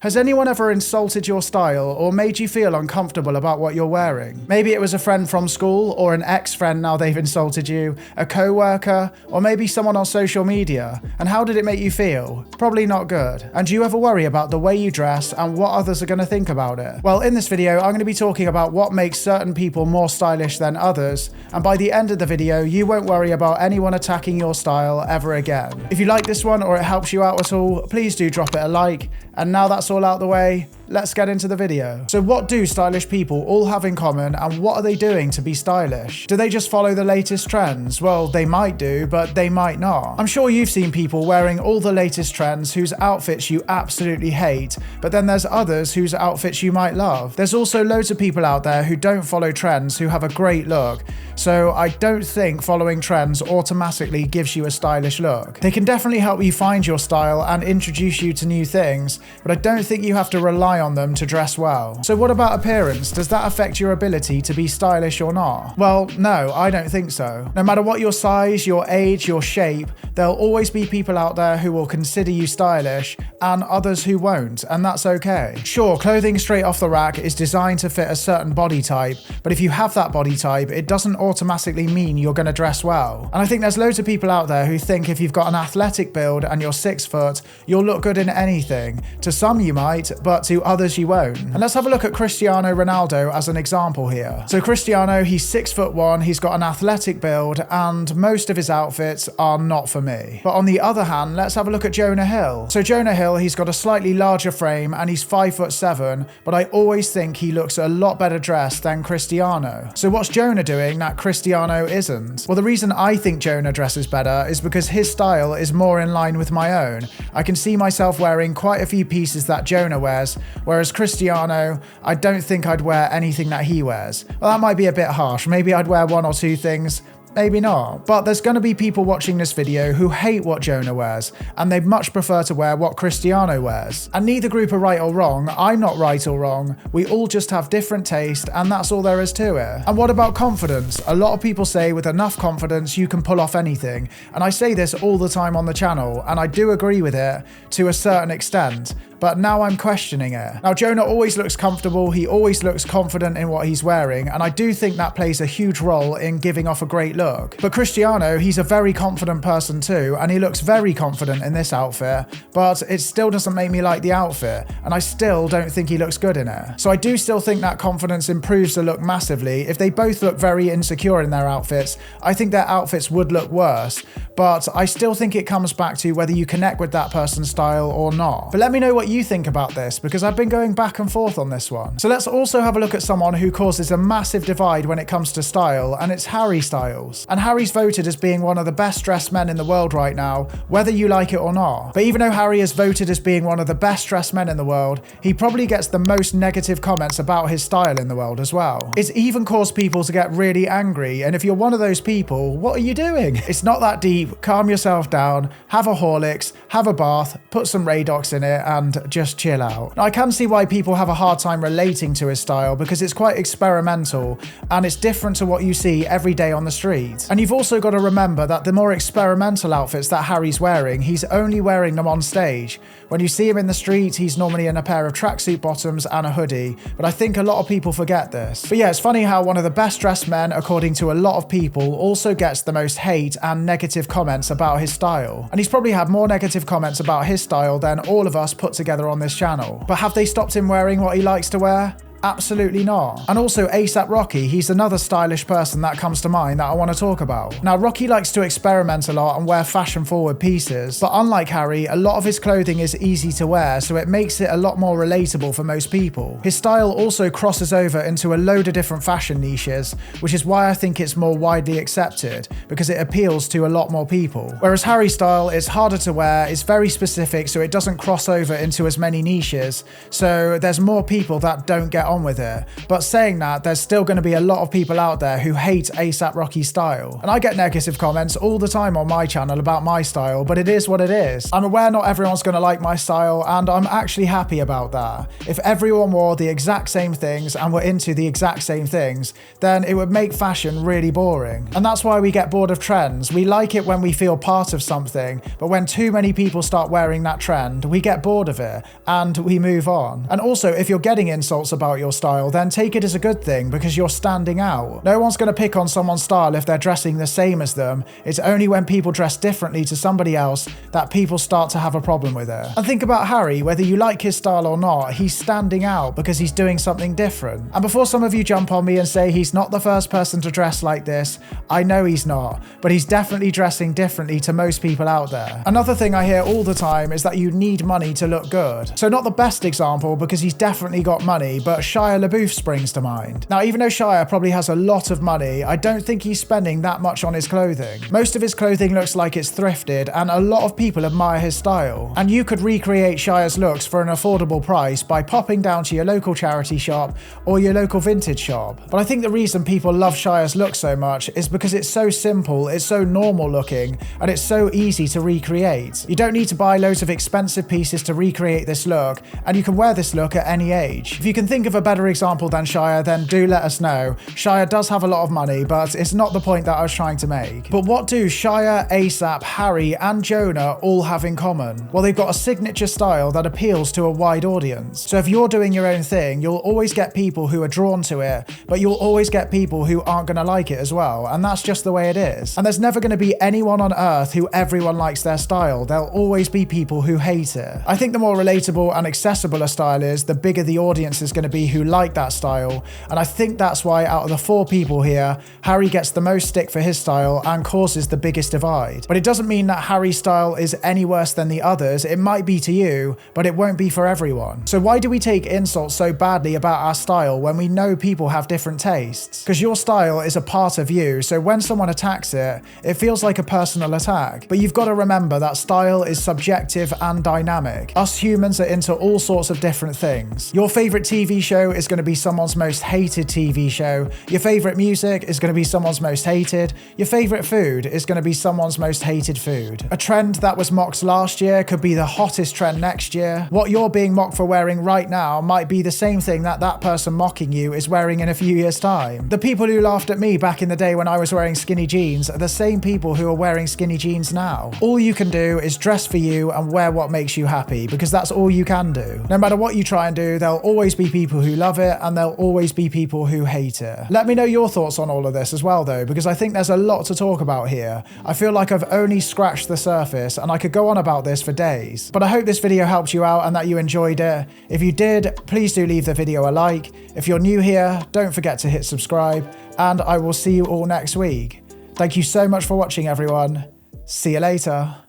Has anyone ever insulted your style or made you feel uncomfortable about what you're wearing? Maybe it was a friend from school or an ex-friend now they've insulted you, a co-worker, or maybe someone on social media. And how did it make you feel? Probably not good. And do you ever worry about the way you dress and what others are going to think about it? Well, in this video, I'm going to be talking about what makes certain people more stylish than others. And by the end of the video, you won't worry about anyone attacking your style ever again. If you like this one or it helps you out at all, please do drop it a like. And now that's all out the way, let's get into the video. So what do stylish people all have in common, and what are they doing to be stylish? Do they just follow the latest trends? Well, they might do, but they might not. I'm sure you've seen people wearing all the latest trends whose outfits you absolutely hate, but then there's others whose outfits you might love. There's also loads of people out there who don't follow trends who have a great look. So I don't think following trends automatically gives you a stylish look. They can definitely help you find your style and introduce you to new things, but I don't think you have to rely on them to dress well. So what about appearance? Does that affect your ability to be stylish or not? Well, no, I don't think so. No matter what your size, your age, your shape, there'll always be people out there who will consider you stylish and others who won't, and that's okay. Sure, clothing straight off the rack is designed to fit a certain body type, but if you have that body type, it doesn't automatically mean you're going to dress well. And I think there's loads of people out there who think if you've got an athletic build and you're 6 foot, you'll look good in anything. To some you might, but to others you won't. And let's have a look at Cristiano Ronaldo as an example here. So Cristiano, he's 6'1", he's got an athletic build, and most of his outfits are not for me. But on the other hand, let's have a look at Jonah Hill. So Jonah Hill, he's got a slightly larger frame and he's 5'7", but I always think he looks a lot better dressed than Cristiano. So what's Jonah doing that Cristiano isn't? Well, the reason I think Jonah dresses better is because his style is more in line with my own. I can see myself wearing quite a few pieces that Jonah wears, whereas Cristiano, I don't think I'd wear anything that he wears. Well, that might be a bit harsh. Maybe I'd wear 1 or 2 things. Maybe not. But there's going to be people watching this video who hate what Jonah wears, and they'd much prefer to wear what Cristiano wears. And neither group are right or wrong. I'm not right or wrong. We all just have different taste, and that's all there is to it. And what about confidence? A lot of people say with enough confidence you can pull off anything. And I say this all the time on the channel, and I do agree with it to a certain extent. But now I'm questioning it. Now, Jonah always looks comfortable, he always looks confident in what he's wearing, and I do think that plays a huge role in giving off a great look. But Cristiano, he's a very confident person too, and he looks very confident in this outfit, but it still doesn't make me like the outfit, and I still don't think he looks good in it. So I do still think that confidence improves the look massively. If they both look very insecure in their outfits, I think their outfits would look worse, but I still think it comes back to whether you connect with that person's style or not. But let me know what you think about this, because I've been going back and forth on this one. So let's also have a look at someone who causes a massive divide when it comes to style, and it's Harry Styles. And Harry's voted as being one of the best dressed men in the world right now, whether you like it or not. But even though Harry is voted as being one of the best dressed men in the world, he probably gets the most negative comments about his style in the world as well. It's even caused people to get really angry, and if you're one of those people, what are you doing? It's not that deep. Calm yourself down, have a Horlicks, have a bath, put some Radox in it, and just chill out. Now, I can see why people have a hard time relating to his style, because it's quite experimental and it's different to what you see every day on the street. And you've also got to remember that the more experimental outfits that Harry's wearing, he's only wearing them on stage. When you see him in the street, he's normally in a pair of tracksuit bottoms and a hoodie, but I think a lot of people forget this. But yeah, it's funny how one of the best dressed men, according to a lot of people, also gets the most hate and negative comments about his style. And he's probably had more negative comments about his style than all of us put together on this channel. But have they stopped him wearing what he likes to wear? Absolutely not. And also A$AP Rocky, he's another stylish person that comes to mind that I want to talk about. Now, Rocky likes to experiment a lot and wear fashion forward pieces, but unlike Harry, a lot of his clothing is easy to wear, so it makes it a lot more relatable for most people. His style also crosses over into a load of different fashion niches, which is why I think it's more widely accepted, because it appeals to a lot more people. Whereas Harry's style is harder to wear, it's very specific, so it doesn't cross over into as many niches, so there's more people that don't get on with it. But saying that, there's still going to be a lot of people out there who hate ASAP Rocky's style. And I get negative comments all the time on my channel about my style, but it is what it is. I'm aware not everyone's going to like my style, and I'm actually happy about that. If everyone wore the exact same things and were into the exact same things, then it would make fashion really boring. And that's why we get bored of trends. We like it when we feel part of something, but when too many people start wearing that trend, we get bored of it and we move on. And also, if you're getting insults about your style, then take it as a good thing because you're standing out. No one's going to pick on someone's style if they're dressing the same as them. It's only when people dress differently to somebody else that people start to have a problem with it. And think about Harry, whether you like his style or not, he's standing out because he's doing something different. And before some of you jump on me and say he's not the first person to dress like this, I know he's not, but he's definitely dressing differently to most people out there. Another thing I hear all the time is that you need money to look good. So not the best example because he's definitely got money, but Shia LaBeouf springs to mind. Now, even though Shia probably has a lot of money, I don't think he's spending that much on his clothing. Most of his clothing looks like it's thrifted, and a lot of people admire his style. And you could recreate Shia's looks for an affordable price by popping down to your local charity shop or your local vintage shop. But I think the reason people love Shia's look so much is because it's so simple, it's so normal looking, and it's so easy to recreate. You don't need to buy loads of expensive pieces to recreate this look, and you can wear this look at any age. If you can think of a better example than Shia, then do let us know. Shia does have a lot of money, but it's not the point that I was trying to make. But what do Shia, ASAP, Harry, and Jonah all have in common? Well, they've got a signature style that appeals to a wide audience. So if you're doing your own thing, you'll always get people who are drawn to it, but you'll always get people who aren't going to like it as well. And that's just the way it is. And there's never going to be anyone on earth who everyone likes their style. There'll always be people who hate it. I think the more relatable and accessible a style is, the bigger the audience is going to be who like that style. And I think that's why out of the 4 people here, Harry gets the most stick for his style and causes the biggest divide. But it doesn't mean that Harry's style is any worse than the others. It might be to you, but it won't be for everyone. So why do we take insults so badly about our style when we know people have different tastes? Because your style is a part of you, so when someone attacks it, it feels like a personal attack. But you've got to remember that style is subjective and dynamic. Us humans are into all sorts of different things. Your favorite TV show is going to be someone's most hated TV show. Your favorite music is going to be someone's most hated. Your favorite food is going to be someone's most hated food. A trend that was mocked last year could be the hottest trend next year. What you're being mocked for wearing right now might be the same thing that that person mocking you is wearing in a few years' time. The people who laughed at me back in the day when I was wearing skinny jeans are the same people who are wearing skinny jeans now. All you can do is dress for you and wear what makes you happy, because that's all you can do. No matter what you try and do, there'll always be people who love it and there'll always be people who hate it. Let me know your thoughts on all of this as well though, because I think there's a lot to talk about here. I feel like I've only scratched the surface and I could go on about this for days. But I hope this video helped you out and that you enjoyed it. If you did, please do leave the video a like. If you're new here, don't forget to hit subscribe, and I will see you all next week. Thank you so much for watching, everyone. See you later.